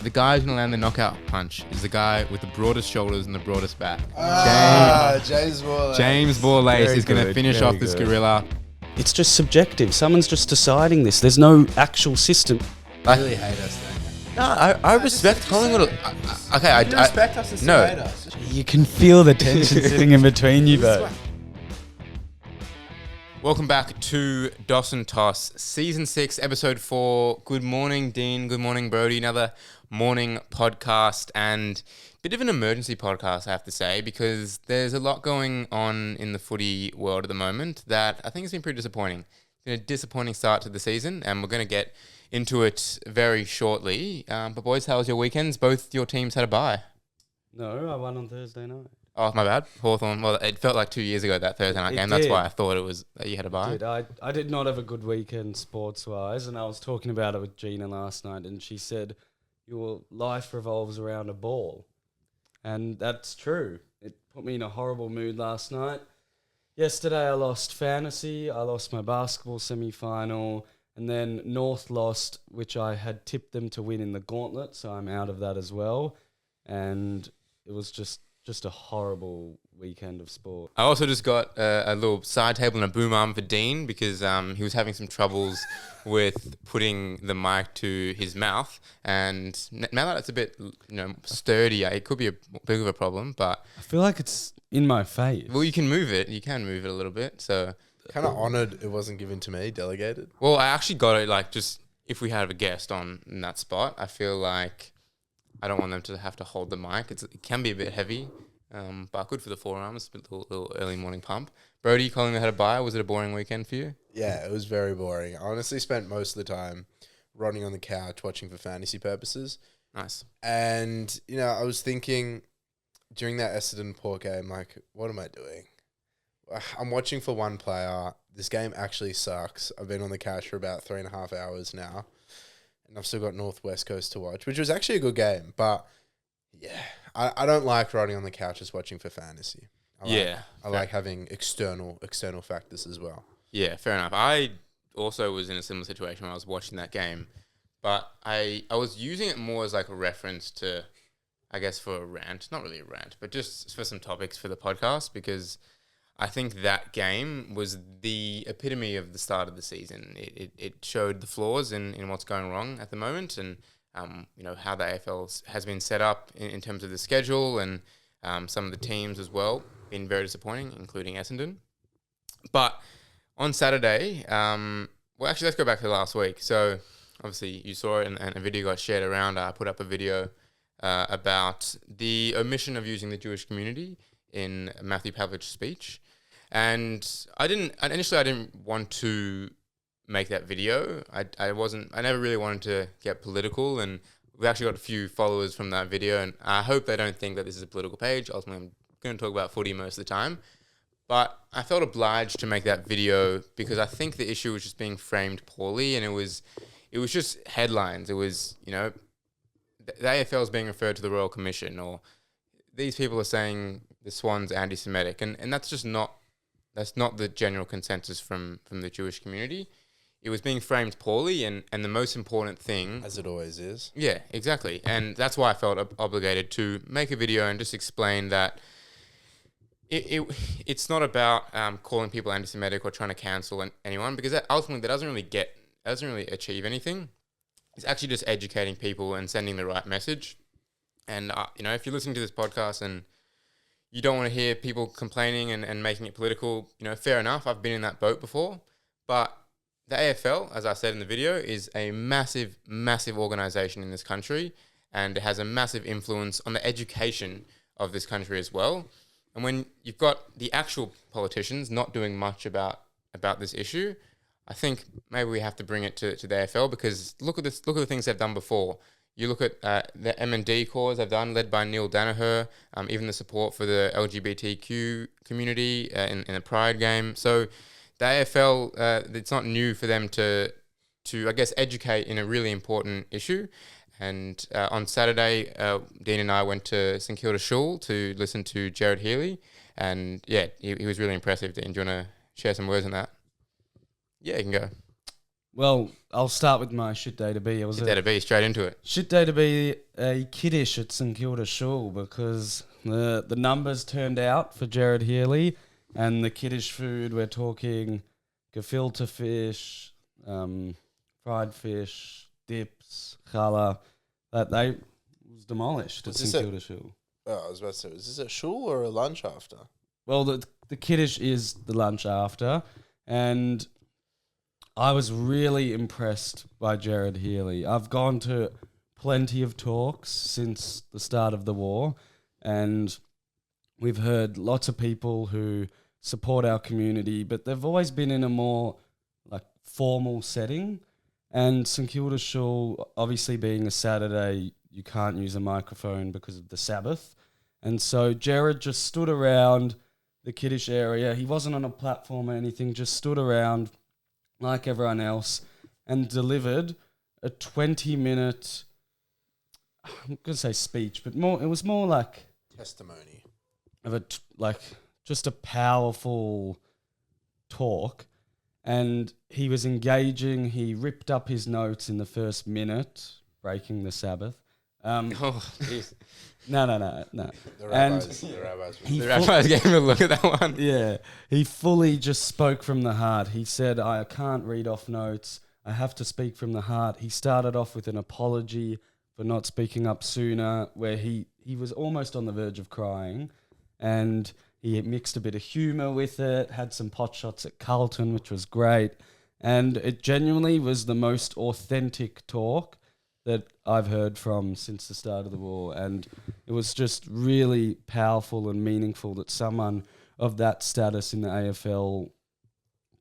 The guy who's going to land the knockout punch is the guy with the broadest shoulders and the broadest back. James Borlace. James Borlace Very is going to good, finish very off this good. gorilla. It's just subjective. Someone's just deciding this. There's no actual system. I really hate us, don't No, I respect Collingwood. Okay, you? You respect us and still no. hate us. You can feel the tension sitting in between you both. Welcome back to Dawson Toss, Season 6, Episode 4. Good morning, Dean. Good morning, Brodie. Another morning podcast and a bit of an emergency podcast, I have to say, because there's a lot going on in the footy world at the moment that I think has been pretty disappointing. It's been a disappointing start to the season, and we're going to get into it very shortly. But boys, how was your weekends? Both your teams had a bye. No, I won on Thursday night. Oh, my bad. Hawthorn. Well, it felt like 2 years ago, that Thursday night It game. That's did. why I thought it was that you had a bye. I did not have a good weekend sports-wise, and I was talking about it with Gina last night, and she said, your life revolves around a ball. And that's true. It put me in a horrible mood last night. Yesterday I lost fantasy, I lost my basketball semi-final, and then North lost, which I had tipped them to win in the gauntlet, so I'm out of that as well. And it was just a horrible weekend of sport. I also just got a little side table and a boom arm for Dean because he was having some troubles with putting the mic to his mouth, and now that it's a bit sturdy, it could be a big of a problem. But I feel like it's in my face. well, you can move it. You can move it a little bit. So Kind of honoured it wasn't given to me, delegated. well, I actually got it just if we had a guest on in that spot. I feel like I don't want them to have to hold the mic. It can be a bit heavy, but good for the forearms. A little early morning pump. Brodie, Collingwood had a bye. Was it a boring weekend for you? Yeah, it was very boring. I honestly spent most of the time rotting on the couch watching for fantasy purposes. Nice. And, I was thinking during that Essendon Port game, like, what am I doing? I'm watching for one player. This game actually sucks. I've been on the couch for about 3.5 hours now. And I've still got North West Coast to watch, which was actually a good game. But, yeah, I don't like rotting on the couch just watching for fantasy. I like having external factors as well. Yeah, fair enough. I also was in a similar situation when I was watching that game, but I was using it more as like a reference to, I guess, for a rant. Not really a rant, but just for some topics for the podcast, because I think that game was the epitome of the start of the season. It showed the flaws in what's going wrong at the moment, and how the AFL has been set up in terms of the schedule, and some of the teams as well been very disappointing, including Essendon. But on Saturday, actually, let's go back to last week. So obviously you saw it, and a video got shared around. I put up a video about the omission of using the Jewish community in Matthew Pavlich's speech. And I didn't want to make that video. I never really wanted to get political, and we actually got a few followers from that video, and I hope they don't think that this is a political page. Ultimately, I'm going to talk about footy most of the time. But I felt obliged to make that video because I think the issue was just being framed poorly, and it was just headlines. It was, the AFL is being referred to the Royal Commission, or these people are saying the Swan's anti-Semitic, and that's not the general consensus from the Jewish community. It was being framed poorly, and the most important thing, As it always is. yeah, exactly, and that's why I felt obligated to make a video and just explain that it's not about calling people anti-Semitic or trying to cancel anyone, because ultimately that doesn't really achieve anything. It's actually just educating people and sending the right message. And if you're listening to this podcast and you don't want to hear people complaining and making it political, fair enough. I've been in that boat before. But the AFL, as I said in the video, is a massive, massive organisation in this country, and it has a massive influence on the education of this country as well. And when you've got the actual politicians not doing much about this issue, I think maybe we have to bring it to the AFL, because look at the things they've done before. You look at the M&D cause they've done, led by Neil Danaher, even the support for the LGBTQ community in the Pride game. So the AFL, it's not new for them to I guess, educate in a really important issue. And on Saturday, Dean and I went to St Kilda Shul to listen to Gerard Healy. And yeah, he was really impressive. Dean, do you want to share some words on that? Yeah, you can go. Well, I'll start with my shit day to be. It was Get there to be straight into it. shit day to be a kiddish at St Kilda Shul because the numbers turned out for Gerard Healy, and the kiddish food, we're talking gefilte fish, fried fish, dips, challah, that they was demolished at Was this St Kilda Shul. Oh, I was about to say, is this a shul or a lunch after? Well, the kiddish is the lunch after, and I was really impressed by Gerard Healy. I've gone to plenty of talks since the start of the war, and we've heard lots of people who support our community, but they've always been in a more like formal setting. And St Kilda Shul, obviously being a Saturday, you can't use a microphone because of the Sabbath. And so Gerard just stood around the kiddish area. He wasn't on a platform or anything, just stood around like everyone else and delivered a 20-minute, I'm going to say speech, but it was more like Testimony. of just a powerful talk. And he was engaging. He ripped up his notes in the first minute, breaking the Sabbath. Oh, jeez. No. The rabbis. The rabbis gave him a look at that one. Yeah, he fully just spoke from the heart. He said, I can't read off notes. I have to speak from the heart. He started off with an apology for not speaking up sooner, where he was almost on the verge of crying. And he mixed a bit of humour with it, had some pot shots at Carlton, which was great. And it genuinely was the most authentic talk that I've heard from since the start of the war. And it was just really powerful and meaningful that someone of that status in the AFL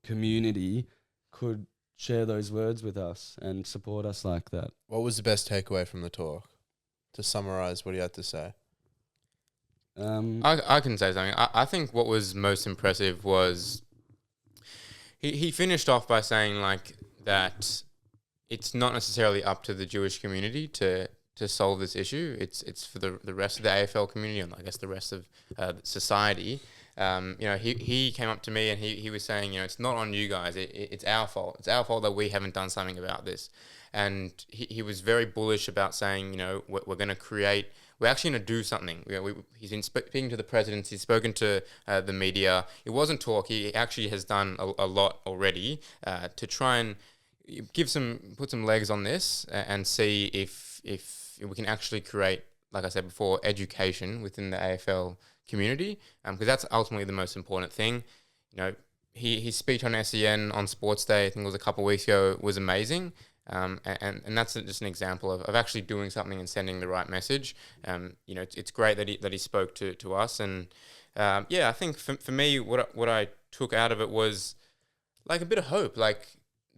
community could share those words with us and support us like that. What was the best takeaway from the talk? To summarise what he had to say. I can say something. I think what was most impressive was he finished off by saying like that it's not necessarily up to the Jewish community to solve this issue. It's for the rest of the AFL community and I guess the rest of society. He came up to me and he was saying, it's not on you guys. It's our fault. It's our fault that we haven't done something about this. And he was very bullish about saying, we're going to create. We're actually going to do something. He's been speaking to the president. He's spoken to the media. It wasn't talk. He actually has done a lot already to try and put some legs on this and see if we can actually create, like I said before, education within the AFL community, because that's ultimately the most important thing. His speech on SEN on Sports Day, I think it was a couple of weeks ago, was amazing. And that's just an example of actually doing something and sending the right message. It's great that he spoke to us, and I think for me, what I took out of it was like a bit of hope, like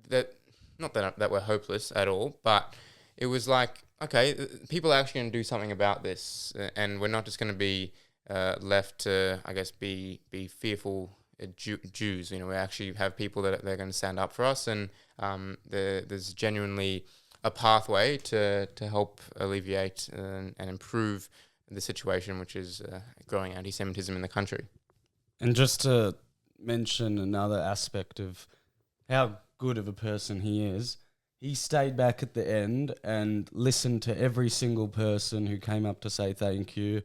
that. Not that we're hopeless at all, but it was like, okay, people are actually going to do something about this, and we're not just going to be left to, I guess, be fearful Jews. We actually have people that they're going to stand up for us, and there's genuinely a pathway to help alleviate and improve the situation, which is growing antisemitism in the country. And just to mention another aspect of how good of a person he is, he stayed back at the end and listened to every single person who came up to say thank you,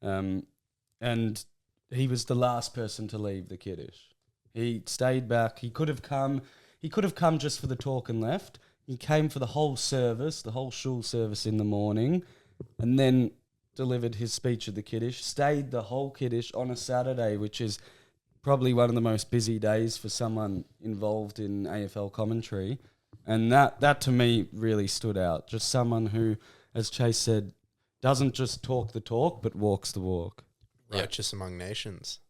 and he was the last person to leave the kiddish. He stayed back. He could have come just for the talk and left. He came for the whole service, the whole shul service in the morning, and then delivered his speech at the kiddish, stayed the whole kiddish on a Saturday, which is probably one of the most busy days for someone involved in AFL commentary. And that to me really stood out. Just someone who, as Chase said, doesn't just talk the talk, but walks the walk. Righteous among nations.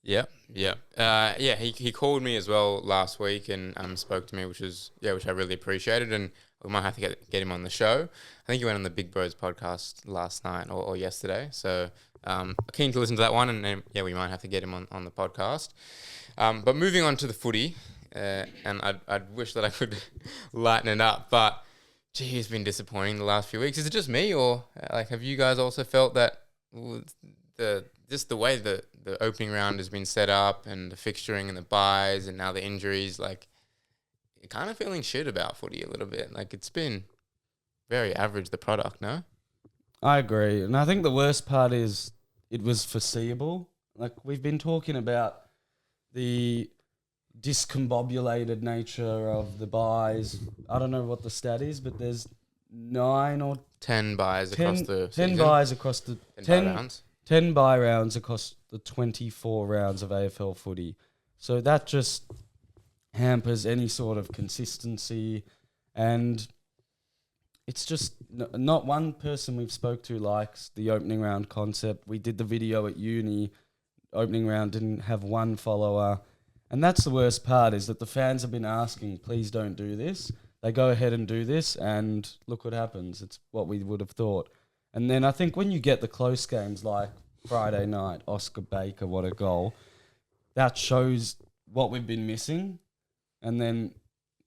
Yeah. He called me as well last week and spoke to me, which I really appreciated, and we might have to get him on the show. I think he went on the Big Bros podcast last night or yesterday, so keen to listen to that one, and we might have to get him on the podcast. But moving on to the footy, and I'd wish that I could lighten it up, but gee, it's been disappointing the last few weeks. Is it just me, or have you guys also felt that the way the opening round has been set up and the fixturing and the buys and now the injuries, kind of feeling shit about footy a little bit. Like, it's been very average, the product, no? I agree. And I think the worst part is it was foreseeable. Like, we've been talking about the discombobulated nature of the buys. I don't know what the stat is, but there's 9 or 10 buys 10, across the 10 season. buys across the 10 buy rounds. 10 buy rounds across the 24 rounds of AFL footy. So that just hampers any sort of consistency, and it's just not one person we've spoke to likes the opening round concept. We did the video at uni. Opening round didn't have one follower. And that's the worst part, is that the fans have been asking, please don't do this. They go ahead and do this, and look what happens. It's what we would have thought. And then I think when you get the close games like Friday night, Oscar Baker, what a goal, that shows what we've been missing. And then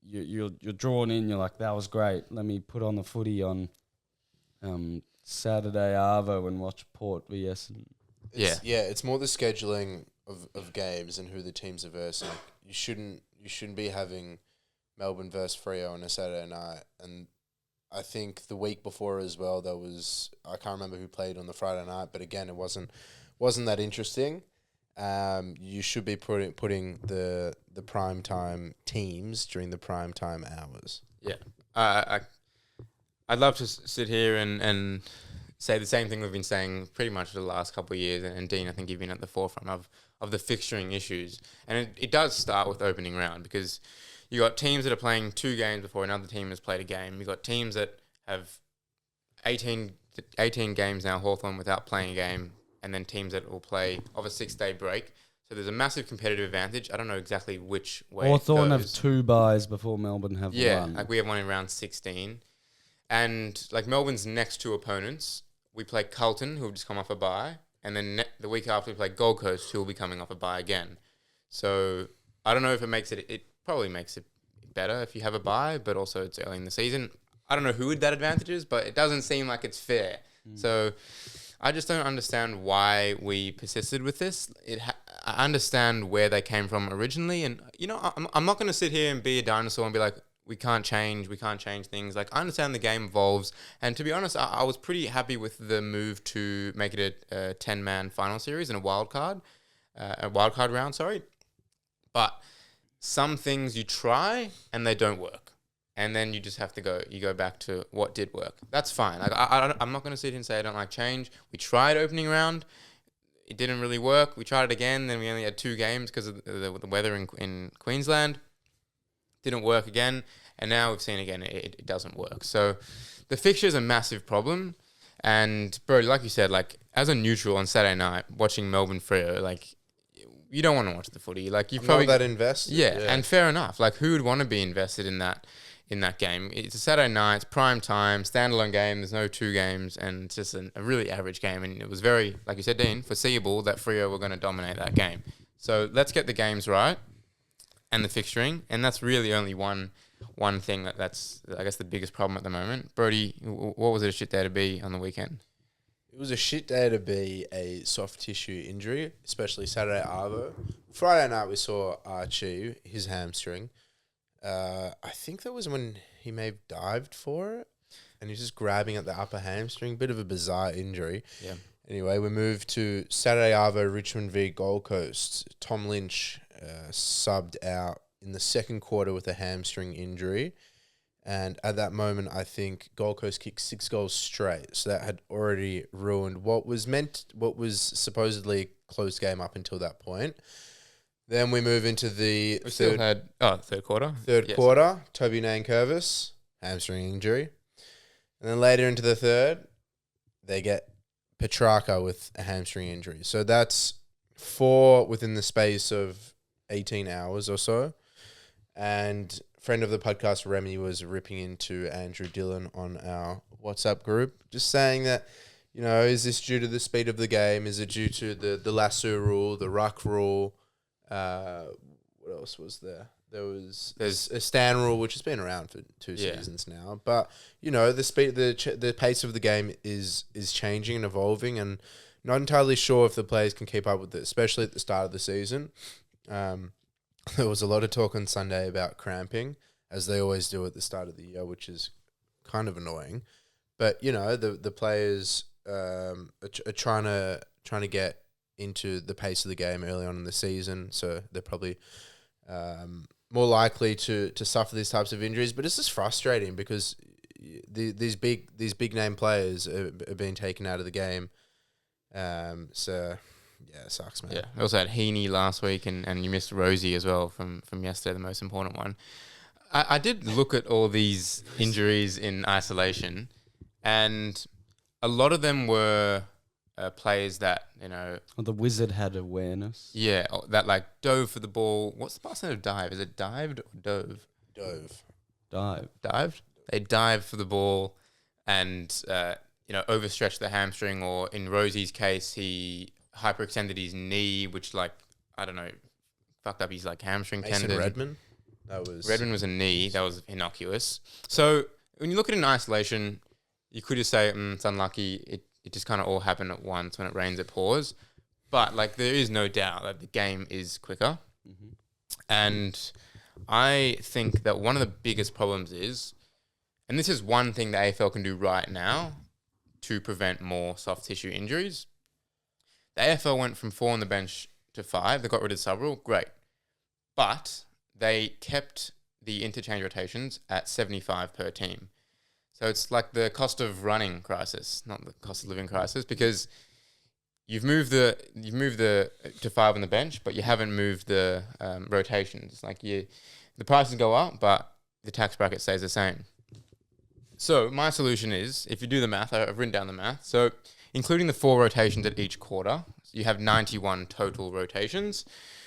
you're drawn in, you're like, that was great. Let me put on the footy on Saturday Arvo and watch Port vs. It's more the scheduling of games and who the teams are versing. You shouldn't be having Melbourne versus Freo on a Saturday night. And I think the week before as well, there was, I can't remember who played on the Friday night, but again, it wasn't that interesting. You should be putting the prime time teams during the prime time hours. Yeah. I'd love to sit here and say the same thing we've been saying pretty much for the last couple of years. And Dean, I think you've been at the forefront of the fixturing issues. And it does start with opening round, because you got teams that are playing 2 games before another team has played a game. You got teams that have 18 games now, Hawthorn, without playing a game, and then teams that will play of a 6-day break. So there's a massive competitive advantage. I don't know exactly which way Hawthorn it have goes. 2 buys before Melbourne have one. Like we have one in round 16. And like Melbourne's next 2 opponents, we play Carlton, who have just come off a bye, and then the week after we play Gold Coast, who will be coming off a bye again. So I don't know if it probably makes it better if you have a bye, but also it's early in the season. I don't know who that advantage is, but it doesn't seem like it's fair. So I just don't understand why we persisted with this. I understand where they came from originally, and I'm not going to sit here and be a dinosaur and be like, we can't change things. Like, I understand the game evolves, and to be honest, I was pretty happy with the move to make it a 10-man final series and a wild card round, sorry. But some things you try and they don't work, and then you just have to go back to what did work. That's fine. Like, I'm not going to sit here and say I don't like change. We tried opening round. It didn't really work. We tried it again. Then we only had 2 games because of the weather in Queensland. Didn't work again. And now we've seen again it doesn't work. So the fixture is a massive problem. And, Brodie, like you said, like, as a neutral on Saturday night, watching Melbourne Freo, like, you don't want to watch the footy. Like, I'm not that invested. Yeah, and fair enough. Like, who would want to be invested in that game? It's a Saturday night, it's prime time, standalone game. There's no 2 games, and it's just a really average game. And it was very, like you said, Dean, foreseeable that Freo were going to dominate that game. So let's get the games right and the fixturing, and that's really only one thing that's I guess the biggest problem at the moment. Brodie, what was it a shit day to be on the weekend? It was a shit day to be a soft tissue injury, especially Saturday Arvo. Friday night we saw Archie, his hamstring. I think that was when he may have dived for it, and he's just grabbing at the upper hamstring. Bit of a bizarre injury. Yeah. Anyway, we moved to Saturday Arvo, Richmond v Gold Coast. Tom Lynch subbed out in the second quarter with a hamstring injury. And at that moment, I think Gold Coast kicked 6 goals straight. So that had already ruined what was supposedly a close game up until that point. Then we move into the third quarter. Third quarter, Toby Nankervis, hamstring injury. And then later into the third, they get Petrarca with a hamstring injury. So that's 4 within the space of 18 hours or so. And friend of the podcast, Remy, was ripping into Andrew Dillon on our WhatsApp group, just saying that, is this due to the speed of the game? Is it due to the lasso rule, the ruck rule? What else was there? There's a stand rule, which has been around for 2 seasons now. But, the speed, the pace of the game is changing and evolving, and not entirely sure if the players can keep up with it, especially at the start of the season. There was a lot of talk on Sunday about cramping. as they always do at the start of the year, which is kind of annoying. But the players are trying to get into the pace of the game early on in the season, so they're probably more likely to suffer these types of injuries. But it's just frustrating because these big name players are being taken out of the game. So yeah, it sucks, man. Yeah, I also had Heaney last week, and you missed Rosie as well from yesterday, the most important one. I did look at all these injuries in isolation, and a lot of them were players that, Well, the Wizard had awareness. Yeah, that like dove for the ball. What's the past name of dive? Is it dived or dove? Dived? They dived for the ball and, overstretched the hamstring, or in Rosie's case, he hyperextended his knee, which, like, I don't know, fucked up his, like, hamstring tendon. Redmond was a knee. That was innocuous. So when you look at it in isolation, you could just say, it's unlucky. It just kind of all happened at once. When it rains, it pours. But, like, there is no doubt that the game is quicker. Mm-hmm. And I think that one of the biggest problems is, and this is one thing the AFL can do right now to prevent more soft tissue injuries. The AFL went from 4 on the bench to 5. They got rid of the sub rule. Great. But they kept the interchange rotations at 75 per team. So it's like the cost of running crisis, not the cost of living crisis, because you've moved the to 5 on the bench, but you haven't moved the rotations. Like the prices go up, but the tax bracket stays the same. So my solution is, if you do the math, I've written down the math. So including the 4 rotations at each quarter, you have 91 total rotations.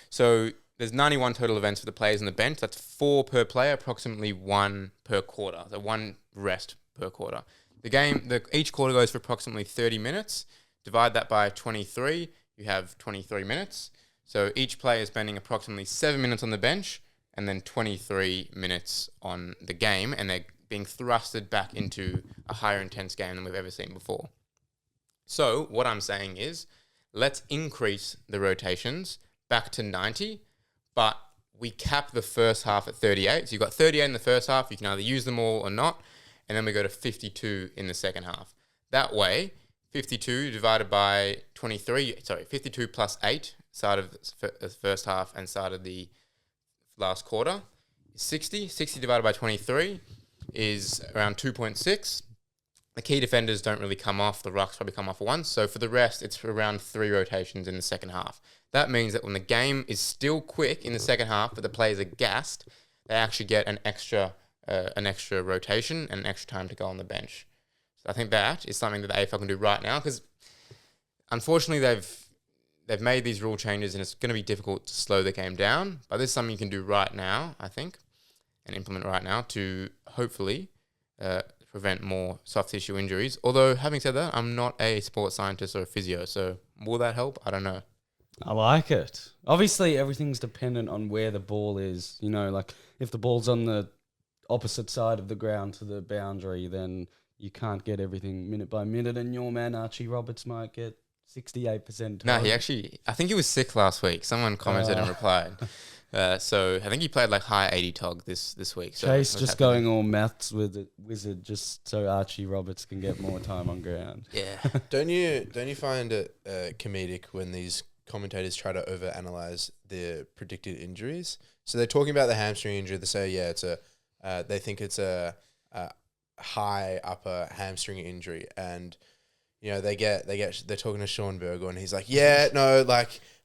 So there's 91 total events for the players on the bench. That's 4 per player, approximately 1 per quarter. So 1 rest per quarter. Each quarter goes for approximately 30 minutes. Divide that by 23, you have 23 minutes. So each player is spending approximately 7 minutes on the bench and then 23 minutes on the game, and they're being thrusted back into a higher intense game than we've ever seen before. So what I'm saying is, let's increase the rotations back to 90, but we cap the first half at 38. So you've got 38 in the first half. You can either use them all or not. And then we go to 52 in the second half. That way, 52 divided by 52 plus 8, start of the first half and start of the last quarter, is 60. 60 divided by 23 is around 2.6. The key defenders don't really come off. The rucks probably come off once. So for the rest, it's around 3 rotations in the second half. That means that when the game is still quick in the second half, but the players are gassed, they actually get an extra rotation and an extra time to go on the bench. So I think that is something that the AFL can do right now, because unfortunately they've made these rule changes and it's going to be difficult to slow the game down. But this is something you can do right now, I think, and implement right now to hopefully prevent more soft tissue injuries. Although, having said that, I'm not a sports scientist or a physio, so will that help? I don't know. I like it. Obviously, everything's dependent on where the ball is. Like if the ball's on the opposite side of the ground to the boundary, then you can't get everything minute by minute, and your man Archie Roberts might get 68%. No, I think he was sick last week. Someone commented and replied. So I think he played like high 80 tog this week. So Chase just going all maths with the Wizard just so Archie Roberts can get more time on ground. Yeah. Don't you find it comedic when these commentators try to overanalyze the predicted injuries? So they're talking about the hamstring injury. They say, they think it's a high upper hamstring injury, and they're talking to Sean Burgoyne, and he's like,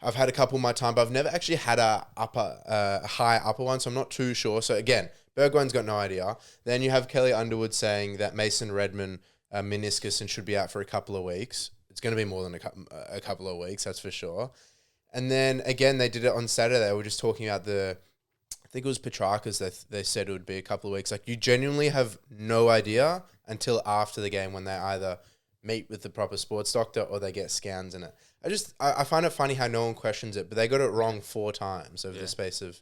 I've had a couple in my time, but I've never actually had a high upper one, so I'm not too sure. So again, Burgoyne's got no idea. Then you have Kelly Underwood saying that Mason Redmond meniscus and should be out for a couple of weeks. It's going to be more than a couple of weeks, that's for sure. And then again, they did it on Saturday. They were just talking about I think it was Petrarca's. They said it would be a couple of weeks. Like, you genuinely have no idea until after the game when they either meet with the proper sports doctor or they get scans in it. I find it funny how no one questions it, but they got it wrong 4 times over the space of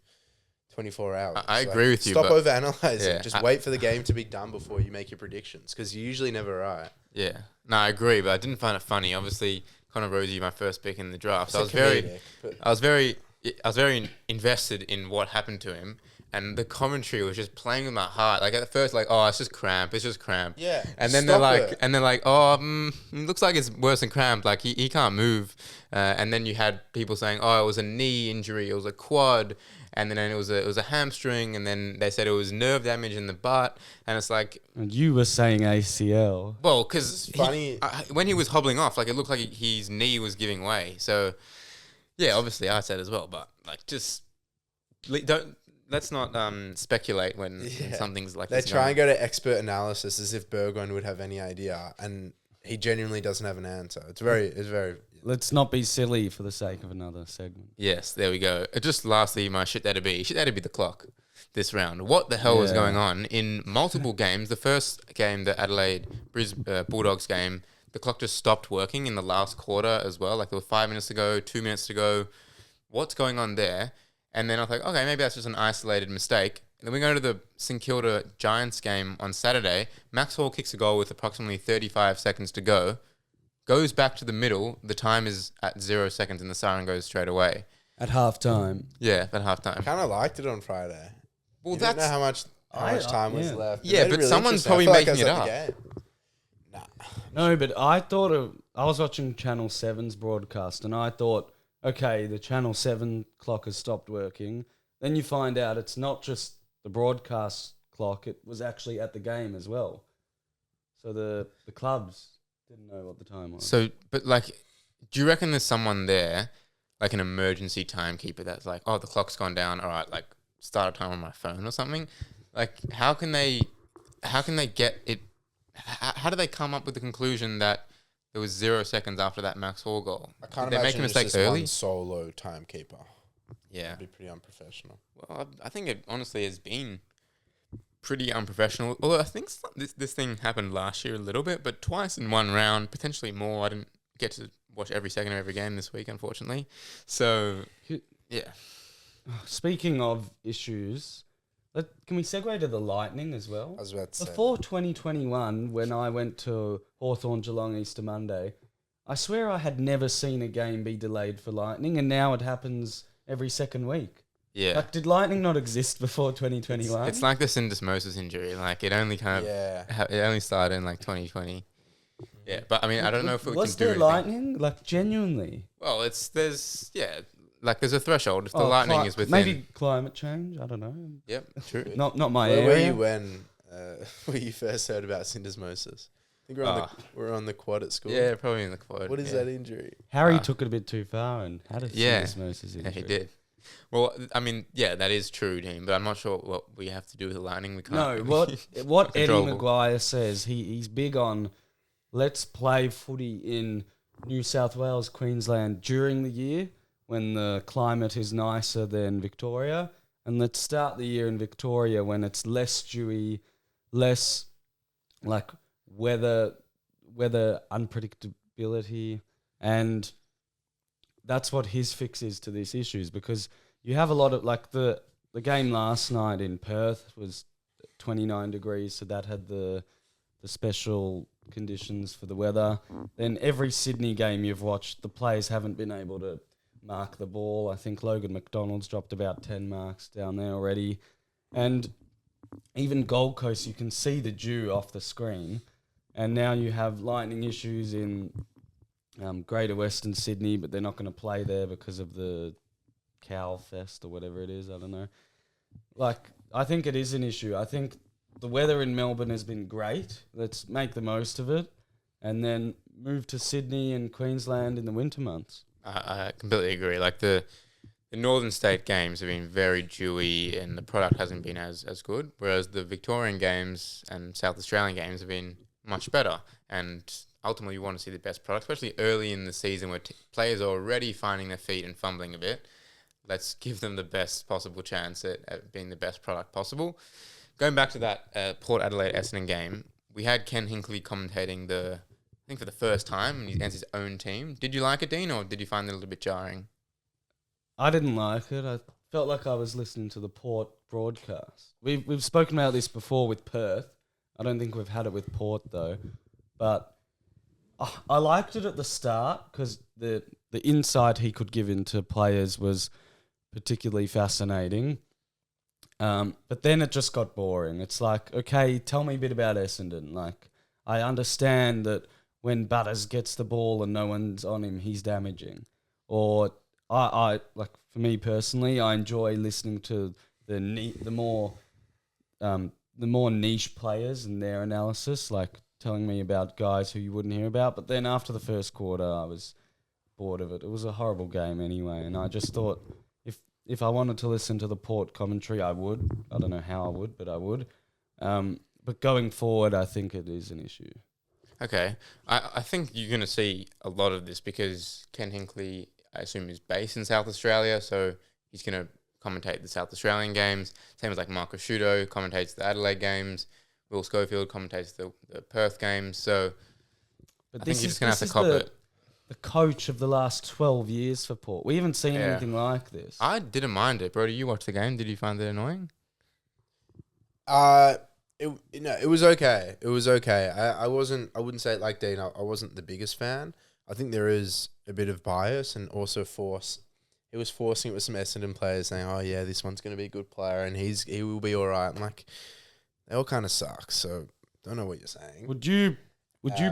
24 hours. I agree with you. Stop overanalyzing. Just wait for the game to be done before you make your predictions, because you're usually never right. Yeah. No, I agree, but I didn't find it funny. Obviously, Connor Rosie, my first pick in the draft. So I was very invested in what happened to him. and the commentary was just playing with my heart. Like at first, like, oh, it's just cramp. Yeah. And then they're like, oh, it looks like it's worse than cramp. Like he can't move. And then you had people saying, oh, it was a knee injury, it was a quad, and then it was a hamstring, and then they said it was nerve damage in the butt, and it's like, And you were saying ACL. well, because funny. when he was hobbling off, like it looked like his knee was giving way. So yeah, obviously I said as well, but like just let's not speculate when something's like They this try going and go to expert analysis as if Burgoyne would have any idea, and he genuinely doesn't have an answer. It's very. Let's not be silly for the sake of another segment. Yes, there we go. Just lastly, my shit that'd be the clock this round. What the hell was going on in multiple games? The first game, the Adelaide Bulldogs game, the clock just stopped working in the last quarter as well. Like there were 5 minutes to go, 2 minutes to go. What's going on there? And then I was like, okay, maybe that's just an isolated mistake. And then we go to the St Kilda Giants game on Saturday. Max Hall kicks a goal with approximately 35 seconds to go. Goes back to the middle. The time is at 0 seconds and the siren goes straight away. At halftime. Yeah, at halftime. Kind of liked it on Friday. Well, You didn't know how much time was yeah. left. Yeah, It made but really someone's interesting. I probably felt like making I it was at the game. No, but I thought I was watching Channel 7's broadcast and I thought, okay, the Channel 7 clock has stopped working. Then you find out it's not just the broadcast clock, it was actually at the game as well. So the clubs didn't know what the time was. So, but like, do you reckon there's someone there, like an emergency timekeeper that's like, oh, the clock's gone down. All right, like start a time on my phone or something. Like, how can they get it? How do they come up with the conclusion that there was 0 seconds after that Max Hall goal? I can't Did they make a imagine it's mistake just early? one solo timekeeper. Yeah. That'd be pretty unprofessional. Well, I think it honestly has been pretty unprofessional. Although I think this thing happened last year a little bit, but twice in one round, potentially more. I didn't get to watch every second of every game this week, unfortunately. So, yeah. Speaking of issues, can we segue to the Lightning as well? I was about to say. Before 2021, when I went to Hawthorn Geelong Easter Monday, I swear I had never seen a game be delayed for Lightning, and now it happens every second week. Yeah. Like, did Lightning not exist before 2021? It's like the syndesmosis injury. Like, it only kind of... it only started in, like, 2020. Yeah, but, I mean, I don't know if we can do Was there anything. Lightning? Like, genuinely? Well, there's a threshold. If the lightning is within... Maybe climate change? I don't know. Yep, true. Not my Where area. were you when you first heard about syndesmosis? I think we're on the quad at school. Yeah, probably in the quad. What is that injury? Harry took it a bit too far and had a Yeah. syndesmosis injury. Yeah, he did. Well, I mean, yeah, that is true, Dean, but I'm not sure what we have to do with the lightning. We can't... No, what Eddie Controllable. Maguire says, he's big on let's play footy in New South Wales, Queensland during the year when the climate is nicer than Victoria, and let's start the year in Victoria when it's less dewy, less like weather unpredictability, and that's what his fix is to these issues, because you have a lot of, like, the game last night in Perth was 29 degrees, so that had the special conditions for the weather. Then every Sydney game you've watched, the players haven't been able to mark the ball. I think Logan McDonald's dropped about 10 marks down there already. And even Gold Coast, you can see the dew off the screen. And now you have lightning issues in Greater Western Sydney, but they're not going to play there because of the Cow Fest or whatever it is. I don't know. Like, I think it is an issue. I think the weather in Melbourne has been great. Let's make the most of it and then move to Sydney and Queensland in the winter months. I completely agree. Like, the Northern State games have been very dewy and the product hasn't been as good, whereas the Victorian games and South Australian games have been much better. And ultimately, you want to see the best product, especially early in the season where players are already finding their feet and fumbling a bit. Let's give them the best possible chance at being the best product possible. Going back to that Port Adelaide Essendon game, we had Ken Hinkley commentating I think for the first time against his own team. Did you like it, Dean, or did you find it a little bit jarring? I didn't like it. I felt like I was listening to the Port broadcast. We've spoken about this before with Perth. I don't think we've had it with Port though. But I liked it at the start because the insight he could give into players was particularly fascinating. But then it just got boring. It's like, okay, tell me a bit about Essendon. Like, I understand that when Butters gets the ball and no one's on him, he's damaging. Or I like, for me personally, I enjoy listening to the more niche players and their analysis, like telling me about guys who you wouldn't hear about. But then after the first quarter, I was bored of it. It was a horrible game anyway, and I just thought if I wanted to listen to the Port commentary, I would. I don't know how I would, but I would. But going forward, I think it is an issue. Okay. I think you're going to see a lot of this because Ken Hinkley, I assume, is based in South Australia, so he's going to commentate the South Australian games. Same as like Marco Sciuto commentates the Adelaide games. Will Schofield commentates the Perth games. So But I think you're just going to have to cop it. The coach of the last 12 years for Port. We haven't seen anything like this. I didn't mind it. Brodie, you watched the game. Did you find it annoying? It was okay. It was okay. I wouldn't say it like Dean. I wasn't the biggest fan. I think there is a bit of bias and also force. He was forcing it with some Essendon players saying, oh yeah, this one's going to be a good player and he will be all right. I'm like, they all kind of suck. So don't know what you're saying. Would you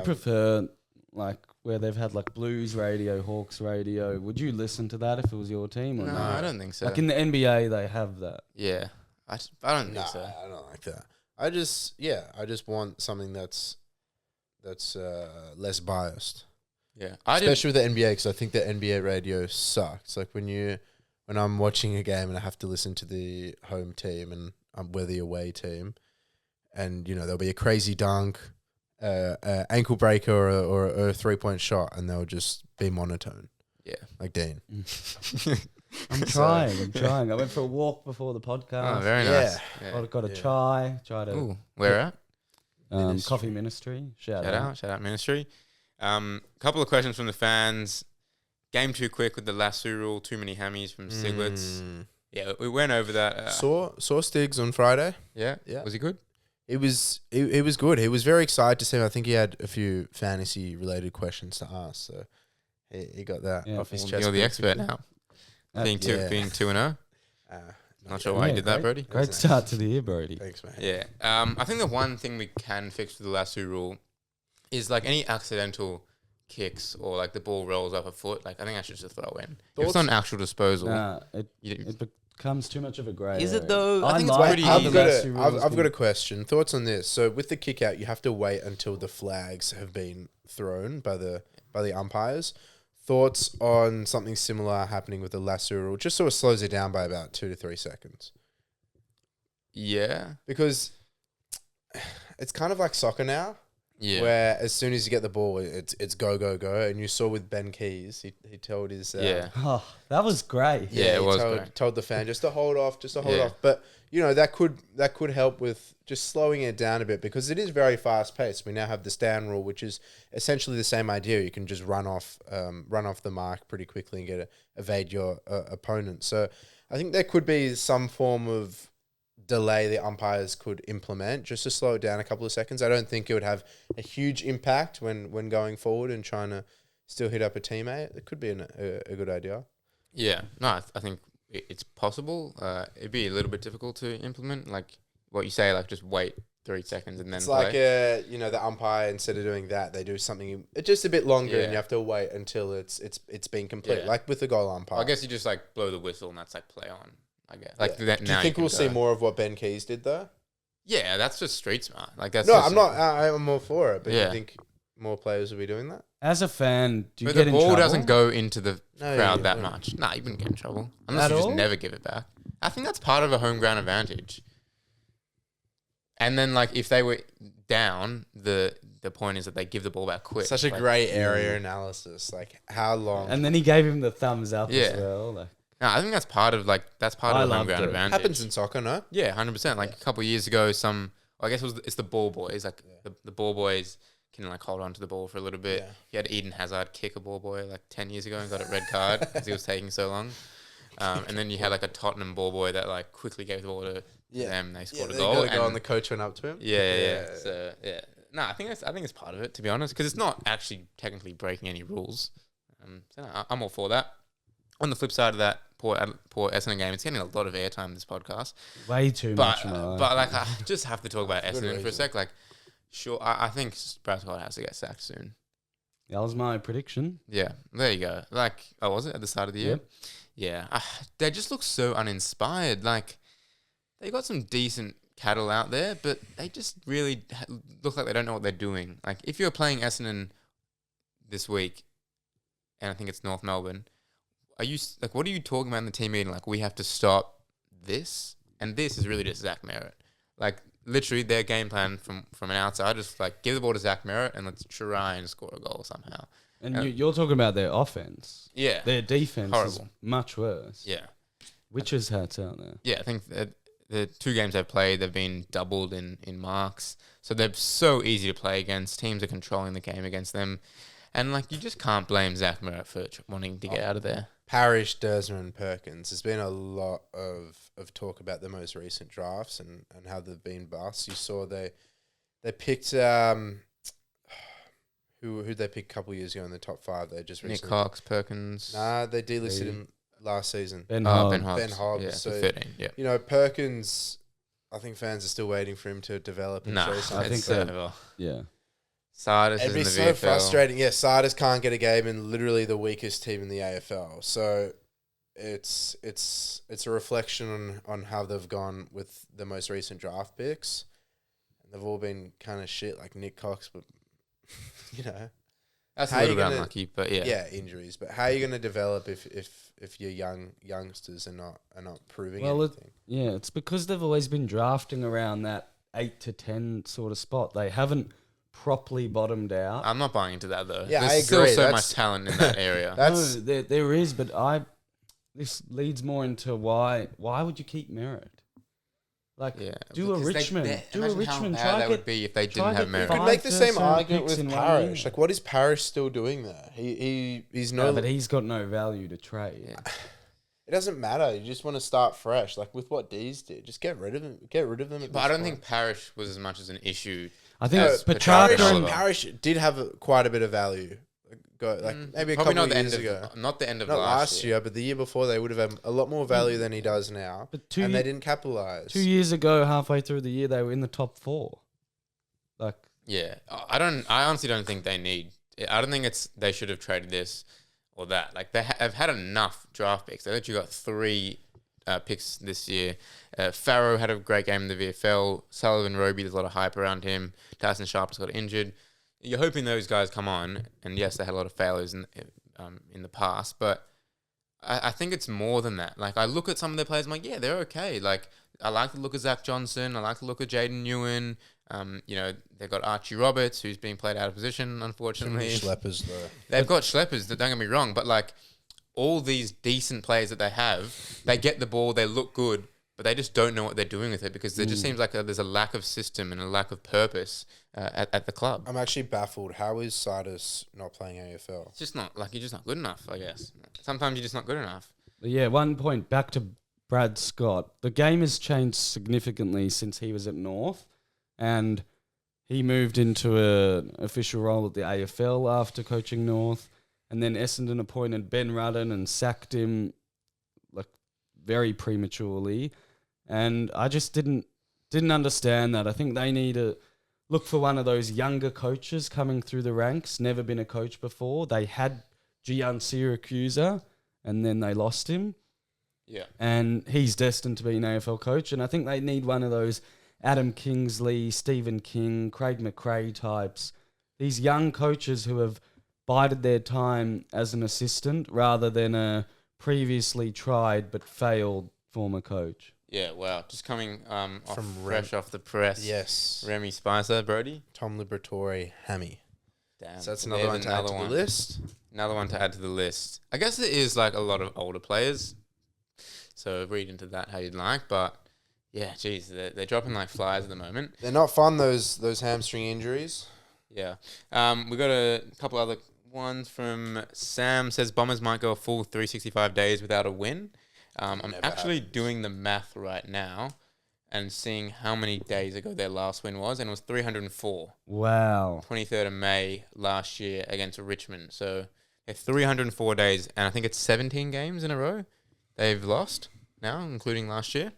prefer like where they've had like Blues radio, Hawks radio? Would you listen to that if it was your team? Or No, I don't think so. Like in the NBA, they have that. Yeah. I don't think so. I don't like that. I just want something that's less biased. Yeah. Especially with the NBA, because I think the NBA radio sucks. Like when I'm watching a game and I have to listen to the home team and we're the away team, and there'll be a crazy dunk, ankle breaker or a 3-point shot, and they'll just be monotone. Yeah. Like Dean. I'm trying. I went for a walk before the podcast. Oh, very nice. Yeah. Got a chai. Tried to. Ooh, where at? Coffee Ministry. Shout out Ministry. Couple of questions from the fans. Game too quick with the lasso rule. Too many hammies from Stiglitz. Yeah, we went over that. Saw Stiggs on Friday. Yeah. Was he good? It was good. He was very excited to see him. I think he had a few fantasy related questions to ask, so he got that off his chest. You're the expert now. Being 2-0. Not sure why you did that, Brodie. Great start to the year, Brodie. Thanks, man. Yeah. I think the one thing we can fix with the lasso rule is like any accidental kicks or like the ball rolls up a foot. Like I think I should just throw in. If it's not an actual disposal, it becomes too much of a grey. Is area. it though? I think like it's how pretty. I've got a question. Thoughts on this? So with the kick out, you have to wait until the flags have been thrown by the umpires. Thoughts on something similar happening with the lasso rule? Just so it slows it down by about 2 to 3 seconds. Yeah. Because it's kind of like soccer now. Yeah. Where as soon as you get the ball, it's go, go, go. And you saw with Ben Keys, he told his... Oh, that was great. Yeah, it was great. Told the fan just to hold off. But, that could help with just slowing it down a bit because it is very fast paced. We now have the stand rule, which is essentially the same idea. You can just run off the mark pretty quickly and evade your opponent. So I think there could be some form of delay the umpires could implement just to slow it down a couple of seconds. I don't think it would have a huge impact when going forward and trying to still hit up a teammate. It could be a good idea. Yeah. No, I think it's possible. It'd be a little bit difficult to implement. Like what you say, like just wait 3 seconds and then it's play. Like the umpire, instead of doing that, they do something just a bit longer and you have to wait until it's been complete. Yeah. Like with the goal umpire. I guess you just like blow the whistle and that's like play on. I guess. Like that. Do you think we'll see more of what Ben Keys did though? Yeah, that's just street smart. Like that's. No, just, I'm not. I'm all for it. But Yeah. you think more players will be doing that? As a fan, do you But get the in ball trouble? doesn't go into the crowd that yeah. much. Nah, you wouldn't get in trouble unless At you just all? never give it back. I think that's part of a home ground advantage. And then, like, if they were down, the point is that they give the ball back quick. Such a like, grey area analysis. Like how long? And then he gave him the thumbs up Yeah. as well. Like, No, I think that's part of the home loved ground it. advantage. happens in soccer, no? Yeah, 100%. Like a couple of years ago, I guess it's the ball boys. Like the ball boys can like hold on to the ball for a little bit. Yeah. You had Eden Hazard kick a ball boy like 10 years ago and got a red card because he was taking so long. And then you had like a Tottenham ball boy that like quickly gave the ball to them. They scored a they goal. got a goal and the coach went up to him. Yeah. So yeah, no, I think it's part of it, to be honest, because it's not actually technically breaking any rules. So no, I'm all for that. on the flip side of that poor Essendon game, it's getting a lot of airtime this podcast. Way too much. But like, I just have to talk about For good Essendon for a reason. sec. Like, sure, I think Brad Scott has to get sacked soon. That was my prediction. Yeah, there you go. Like, oh, was it at the start of the year? Yep. Yeah, they just look so uninspired. Like, they got some decent cattle out there, but they just really look like they don't know what they're doing. Like, if you're playing Essendon this week, and I think it's North Melbourne, are you like, what are you talking about in the team meeting? Like, we have to stop this, and this is really just Zach Merritt. Like, literally, their game plan from an outside is like, give the ball to Zach Merritt and let's try and score a goal somehow. And you're talking about their offense. Yeah, Their defense is Horrible. much worse. yeah, Witches hats out there. yeah. I think that the 2 games they've played, they've been doubled in marks, so they're so easy to play against. Teams are controlling the game against them, and like, you just can't blame Zach Merritt for wanting to get out of there. Parrish, Dersner, and Perkins. There's been a lot of talk about the most recent drafts and how they've been busts. You saw they picked who'd they pick a couple of years ago in the top 5? They just Nick recently Cox, Perkins. Nah, they delisted him last season. Ben Ben Hobbs. Hobbs. Ben Hobbs, Yeah, so- for 13. Yeah. You know, Perkins. I think fans are still waiting for him to develop and Nah, show I something. think it's so. over. Yeah. Sardis It'd is be in the so VFL. frustrating. Yeah, Sardis can't get a game in literally the weakest team in the AFL. So it's a reflection on how they've gone with the most recent draft picks. And they've all been kind of shit, like Nick Cox, but you know, That's How a you little bit gonna- unlucky, but yeah. yeah, injuries. But how are you going to develop if your youngsters are not proving Well, anything? Yeah, it's because they've always been drafting around that 8 to 10 sort of spot. They haven't properly bottomed out. I'm not buying into that though. Yeah, There's I still agree. so That's- much talent in that area. That's No, there is, but this leads more into why would you keep Merritt? Like, Yeah, do a because Richmond. Do a imagine Richmond. How Try bad that get would be if they try didn't have get Merritt. you could five make the same first-round argument picks with in 1 Parrish. year. Like, what is Parrish still doing there? He's no. No, but he's got no value to trade. Yeah. It doesn't matter. You just want to start fresh, like with what D's did. Just get rid of him. Get rid of them. But I don't think Parrish was as much as an issue. I think No, it's but Petrarca Petrarca and and- Parrish did have quite a bit of value. Maybe a Probably couple not of the end years of ago. not the end of Not last last year. year, but the year before, they would have had a lot more value than he does now. But And they didn't capitalize. 2 years ago, halfway through the year, they were in the top 4. Like, Yeah, I honestly don't think they need. I don't think they should have traded this or that. Like, they have had enough draft picks. They literally got 3 picks this year. Farrow had a great game in the VFL. Sullivan Roby, there's a lot of hype around him. Tyson Sharp just got injured. You're hoping those guys come on, and yes, they had a lot of failures in the past, but I think it's more than that. Like, I look at some of their players, I'm like, yeah, they're okay. Like, I like to look at Zach Johnson. I like to look at Jaden Ewan. They've got Archie Roberts, who's being played out of position, unfortunately. Schleppers, though. They've got schleppers, don't get me wrong, but like, all these decent players that they have, they get the ball, they look good, but they just don't know what they're doing with it because it just seems like there's a lack of system and a lack of purpose at the club. I'm actually baffled. How is Sardis not playing AFL? It's just not, like, you're just not good enough, I guess. Sometimes you're just not good enough. but yeah, 1 point back to Brad Scott. The game has changed significantly since he was at North, and he moved into an official role at the AFL after coaching North, and then Essendon appointed Ben Rudden and sacked him like very prematurely, and I just didn't understand that. I think they need to look for one of those younger coaches coming through the ranks, never been a coach before. They had Gian Syracusa, and then they lost him. Yeah. And he's destined to be an AFL coach. And I think they need one of those Adam Kingsley, Stephen King, Craig McRae types. These young coaches who have bided their time as an assistant rather than a previously tried but failed former coach. Yeah, wow. Just coming From fresh off the press. Yes. Remy Spicer, Brodie. Tom Liberatore, Hammy. Damn. So that's another There's one to add to the one. list. Another one to add to the list. I guess it is like a lot of older players. So read into that how you'd like. But yeah, geez, they're dropping like flies at the moment. They're not fun, those hamstring injuries. Yeah. We got a couple other ones from Sam. Says Bombers might go a full 365 days without a win. I'm Never actually happens. doing the math right now and seeing how many days ago their last win was, and it was 304. Wow. 23rd of May last year against Richmond. So 304 days, and I think it's 17 games in a row they've lost now, including last year.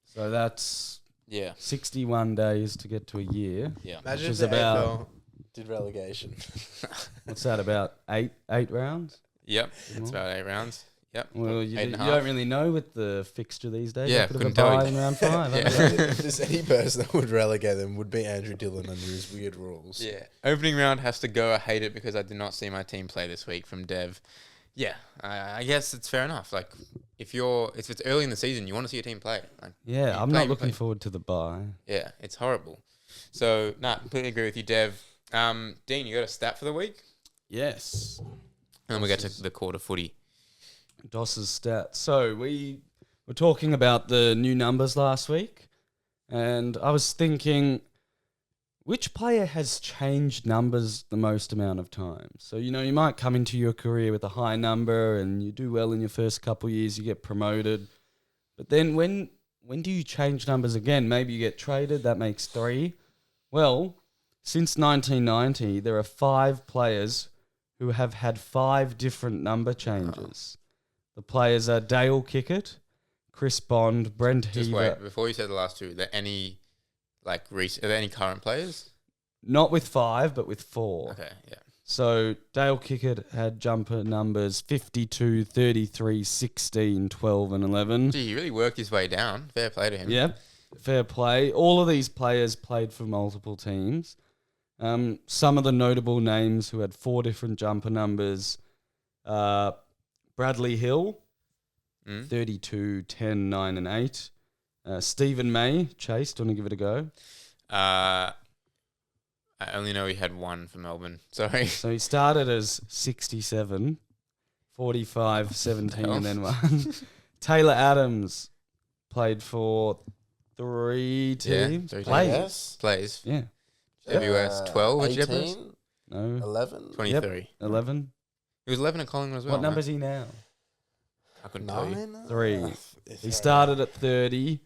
So that's 61 days to get to a year. Yeah. Imagine Which if is the about- AFL did relegation. What's that, about eight rounds? Yep. It's about 8 rounds. Yep. Well, you 8.5. don't really know with the fixture these days. Yeah, A bit of a couldn't tell bye you. in round 5. Yeah. If there's any person that would relegate them, would be Andrew Dillon under his weird rules. Yeah. Opening round has to go. I hate it because I did not see my team play this week from Dev. Yeah, I guess it's fair enough. Like, if it's early in the season, you want to see your team play. Like, Yeah, I'm not looking forward to the bye. yeah, it's horrible. So, completely agree with you, Dev. Dean, you got a stat for the week? Yes. And then we get to the quarter footy. Doss's stats. So we were talking about the new numbers last week, and I was thinking, which player has changed numbers the most amount of times? So, you might come into your career with a high number and you do well in your first couple of years, you get promoted. But then when do you change numbers again? Maybe you get traded, that makes 3. Well, since 1990, there are 5 players who have had 5 different number changes. The players are Dale Kickett, Chris Bond, Brent Just Heaver. wait, before you say the last two, are there any are there any current players? Not with 5, but with 4. Okay, yeah. So Dale Kickett had jumper numbers 52, 33, 16, 12 and 11. Gee, he really worked his way down. Fair play to him. Yeah, fair play. All of these players played for multiple teams. Some of the notable names who had 4 different jumper numbers, Bradley Hill, 32, 10, 9 and 8. Stephen May, Chase, do you want to give it a go? I only know he had 1 for Melbourne. Sorry. So he started as 67, 45, 17 and then 1. Taylor Adams played for 3 teams. 3 Played. Yes. Plays. Yeah. WS 12 at Jeppers? 18, No. 11, 23. 11. He was 11 at Collingwood as well. What number is he now? I couldn't tell you. 9? 3. He started at 30,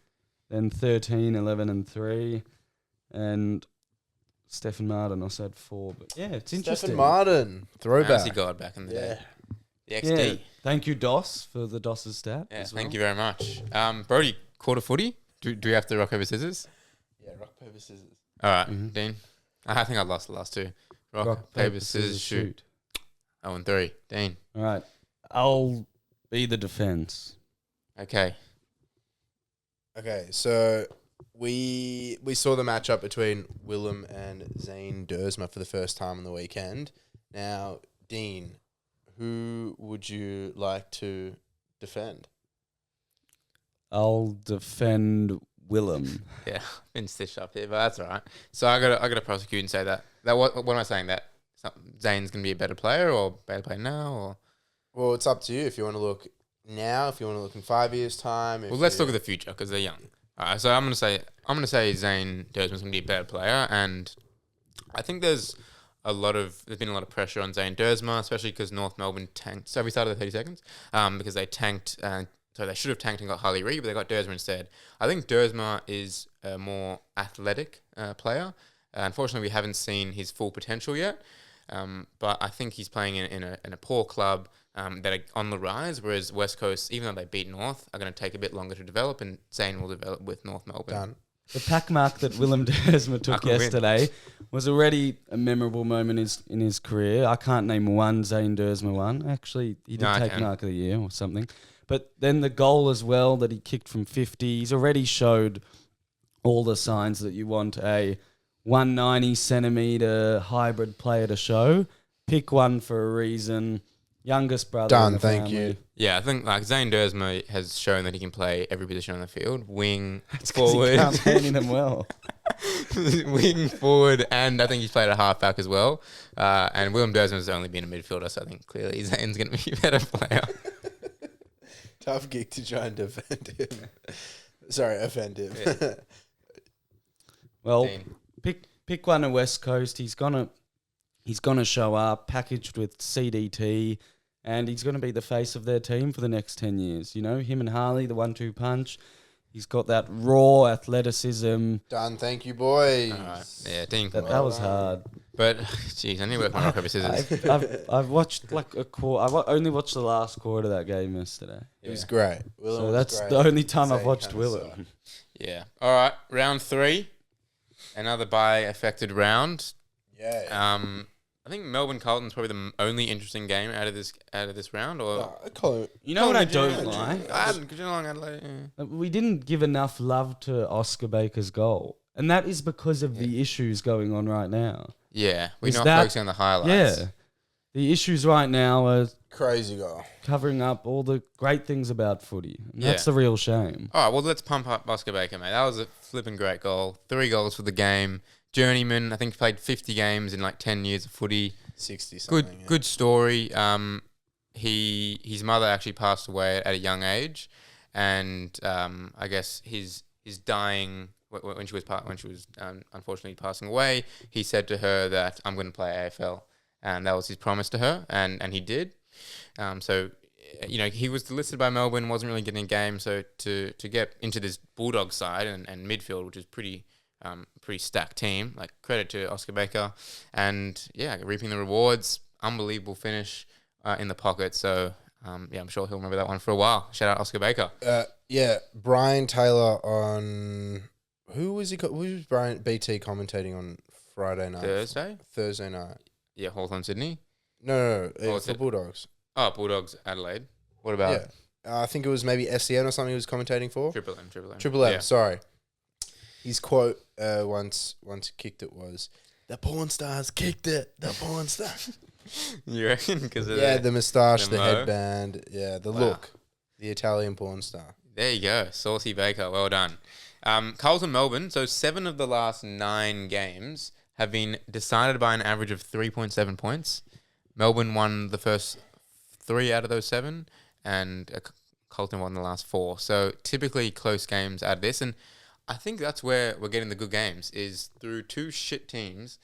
then 13, 11 and 3. And Stephen Martin also had 4. But yeah, it's interesting. Stephen Martin, throwback. Fantasy God back in the day. The XD. Yeah. Thank you, Doss, for the Doss's stat. Yeah, as well. thank you very much. Brodie, quarter footy? Do we have to rock, paper, scissors? Yeah, rock, paper, scissors. All right, Mhm. Dean. I think I lost the last 2. Rock, paper, scissors, shoot. 0-3. Dean. All right. I'll be the defense. Okay. Okay, so we saw the matchup between Willem and Zane Dersma for the first time on the weekend. Now, Dean, who would you like to defend? I'll defend Willem. Yeah, been stitched up here, but that's all right. So I got to prosecute and say that what am I saying? That Zane's going to be a better player or better player now? Or Well, it's up to you if you want to look now, if you want to look in 5 years' time. well, let's look at the future because they're young. All right, so I'm going to say Zane Dersman's going to be a better player, and I think there's been a lot of pressure on Zane Dersma, especially because North Melbourne tanked. So we started at 30 seconds because they tanked. So they should have tanked and got Harley Reid, but they got Dersma instead. I think Dersma is a more athletic player. Unfortunately, we haven't seen his full potential yet. But I think he's playing in a poor club that are on the rise, whereas West Coast, even though they beat North, are going to take a bit longer to develop, and Zane will develop with North Melbourne. Done. The pack mark that Willem Dersma took Uncle Win. yesterday was already a memorable moment in his career. I can't name one Zane Dersma one. Actually, he did No, I take can. mark of the year or something. But then the goal as well that he kicked from 50, he's already showed all the signs that you want a 190 centimetre hybrid player to show. Pick one for a reason. Youngest brother. in Done, the thank family. you. Yeah, I think Zane Dersma has shown that he can play every position on the field. Wing, It's 'cause he forward, can't handle them well. wing, forward, and I think he's played a halfback as well. And Willem Dersma's only been a midfielder, so I think clearly Zane's going to be a better player. Tough gig to try and defend him. Sorry, offend him. Yeah. Well, Dean. pick one at West Coast. He's gonna show up packaged with CDT, and he's gonna be the face of their team for the next 10 years. You know, him and Harley, the 1-2 punch. He's got that raw athleticism. Done, thank you, boys. All right. Yeah, Dean. That Well was done. hard. But jeez, I need to work on rock paper scissors. I've watched like a quarter. Only watched the last quarter of that game yesterday. It was great. Willem So was that's great. the only time I've Same watched kind of Willem. stuff. Yeah. All right. Round 3. Another bye affected round. Yeah. I think Melbourne Carlton's probably the only interesting game out of this round. Or You know what I don't like? like? Geelong, Adelaide. Yeah. We didn't give enough love to Oscar Baker's goal. And that is because of the issues going on right now. Yeah, we're Is not that- focusing on the highlights. Yeah. The issues right now are Crazy goal. covering up all the great things about footy. And Yeah. that's the real shame. All right, well, let's pump up Oscar Baker, mate. That was a flipping great goal. 3 goals for the game. Journeyman, I think played 50 games in like 10 years of footy. 60 something. Good story. His mother actually passed away at a young age, and I guess his dying when she was unfortunately passing away. He said to her that I'm going to play AFL, and that was his promise to her, and he did. So he was listed by Melbourne, wasn't really getting a game. So to get into this Bulldog side and midfield, which is pretty stacked team. Like, credit to Oscar Baker, and reaping the rewards. Unbelievable finish in the pocket. So I'm sure he'll remember that one for a while. Shout out Oscar Baker. Brian Taylor on who was Brian BT commentating on Friday night? Thursday night. Yeah, Hawthorn Sydney. No, was for it? Bulldogs. Oh, Bulldogs Adelaide. What about I think it was maybe SEN or something he was commentating for. Triple M? Triple M. Yeah. Sorry. His quote once he kicked it was, "The porn stars kicked it. The porn stars." You reckon? Because the moustache, the the mo? headband, the Wow. look, the Italian porn star. There you go, Saucy Baker. Well done. Carlton Melbourne. So 7 of the last 9 games have been decided by an average of 3.7 points. Melbourne won the first 3 out of those 7, and Carlton won the last 4. So typically close games out of this, and I think that's where we're getting the good games, is through 2 shit teams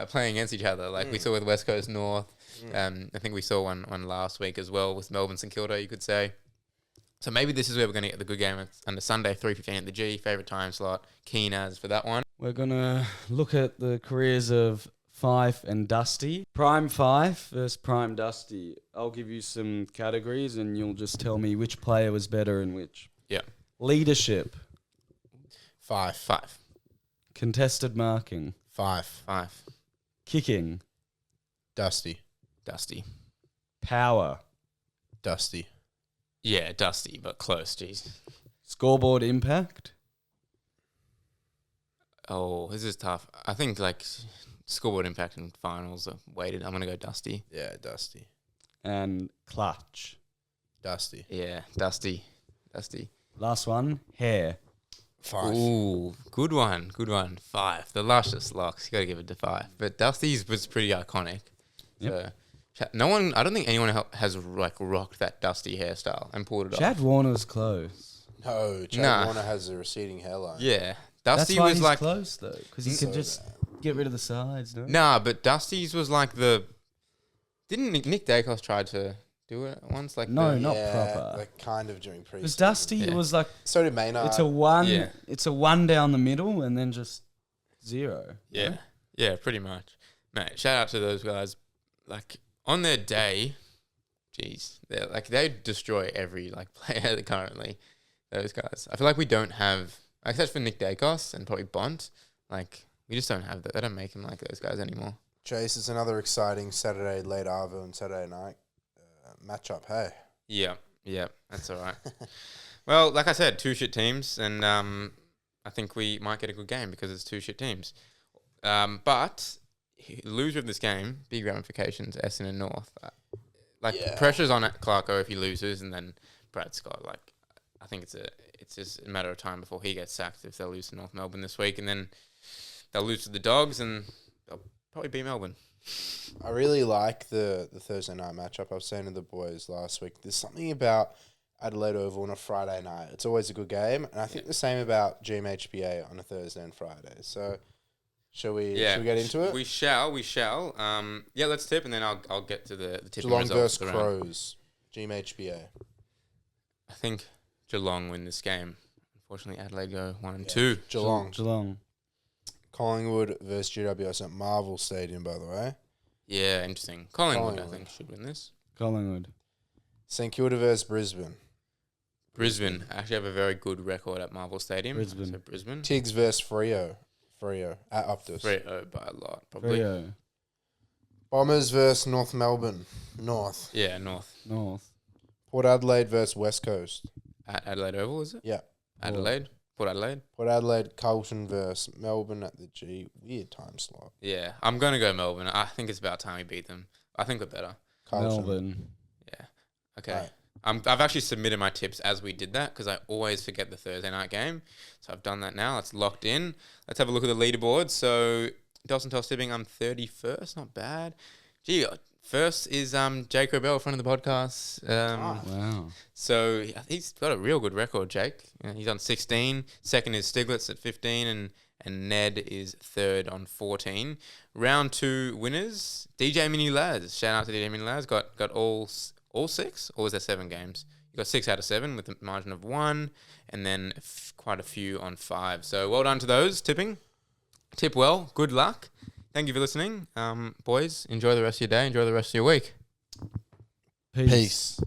playing against each other. Like we saw with West Coast North. I think we saw one last week as well with Melbourne St Kilda, you could say. So maybe this is where we're going to get the good game. It's under Sunday, 3:15 at the G. Favourite time slot. Keen as for that one. We're going to look at the careers of Fife and Dusty. Prime Fife versus Prime Dusty. I'll give you some categories and you'll just tell me which player was better and which. Yeah. Leadership. 5. Contested marking. 5. Kicking. Dusty. Power. Dusty. Yeah, Dusty, but close, jeez. Scoreboard impact. Oh, this is tough. I think like scoreboard impact and finals are weighted. I'm going to go Dusty. Yeah, Dusty. And clutch. Dusty. Yeah, Dusty. Last one. Hair. 5. Ooh, good one. 5. The luscious locks. You got to give it to 5. But Dusty's was pretty iconic. Yep. So, no one. I don't think anyone has like rocked that Dusty hairstyle and pulled it off. Chad Warner's close. No, Chad Nah. Warner has a receding hairline. Yeah, That's Dusty why was he's like close though, because he can just get rid of the sides. No? nah, but Dusty's was like the. Didn't Nick Dacos try to do it once? Like No, the, not proper. Like kind of during pre. Because Dusty, Yeah. it was like So did Maynard. it's a one. Yeah. It's a one down the middle and then just 0. Yeah, yeah, pretty much. Mate, shout out to those guys. Like on their day, jeez, they destroy every like player currently. Those guys. I feel like we don't have, except for Nick Dacos and probably Bont. Like we just don't have that. They don't make them like those guys anymore. Chase, it's another exciting Saturday late Arvo and Saturday night matchup. Hey. Yeah, that's all right. Well, like I said, 2 shit teams, and I think we might get a good game because it's 2 shit teams. But loser of this game, big ramifications, Essendon and North. Pressure's on Clarko if he loses, and then Brad Scott. Like, I think it's just a matter of time before he gets sacked if they lose to North Melbourne this week, and then they'll lose to the Dogs, and they'll probably beat Melbourne. I really like the Thursday night matchup. I was saying to the boys last week, there's something about Adelaide Oval on a Friday night. It's always a good game, and I think the same about GMHBA on a Thursday and Friday. So, shall we get into it? We shall. Let's tip, and then I'll get to the tipping Geelong results. versus of the round. Crows. GMHBA. I think Geelong win this game. Unfortunately, Adelaide go 1 and 2. Geelong. Collingwood versus GWS at Marvel Stadium, by the way. Yeah, interesting. Collingwood, I think, should win this. Collingwood. St Kilda versus Brisbane. Brisbane actually have a very good record at Marvel Stadium. Brisbane. So Brisbane. Tiggs versus Freo. Freo at Optus. Freo by a lot, probably. Freo. Bombers versus North Melbourne. North. Yeah, North. Port Adelaide versus West Coast. At Adelaide Oval, is it? Yeah. Adelaide. Port Adelaide. Port Adelaide, Carlton versus Melbourne at the G. Weird time slot. Yeah, I'm going to go Melbourne. I think it's about time we beat them. I think we're better. Carlton. Melbourne. Yeah. Okay. Right. I've actually submitted my tips as we did that because I always forget the Thursday night game. So I've done that now. It's locked in. Let's have a look at the leaderboard. So Dawson Toss tipping, I'm 31st. Not bad. Gee, first is Jake Robel, friend of the podcast. Wow. So he's got a real good record, Jake. He's on 16. Second is Stiglitz at 15, and Ned is third on 14. Round 2 winners, DJ Mini Laz. Shout out to DJ Mini Laz. Got all 6, or was there 7 games? You got 6 out of 7 with a margin of 1, and then quite a few on 5. So well done to those tipping. Tip well. Good luck. Thank you for listening. Boys, enjoy the rest of your day. Enjoy the rest of your week. Peace.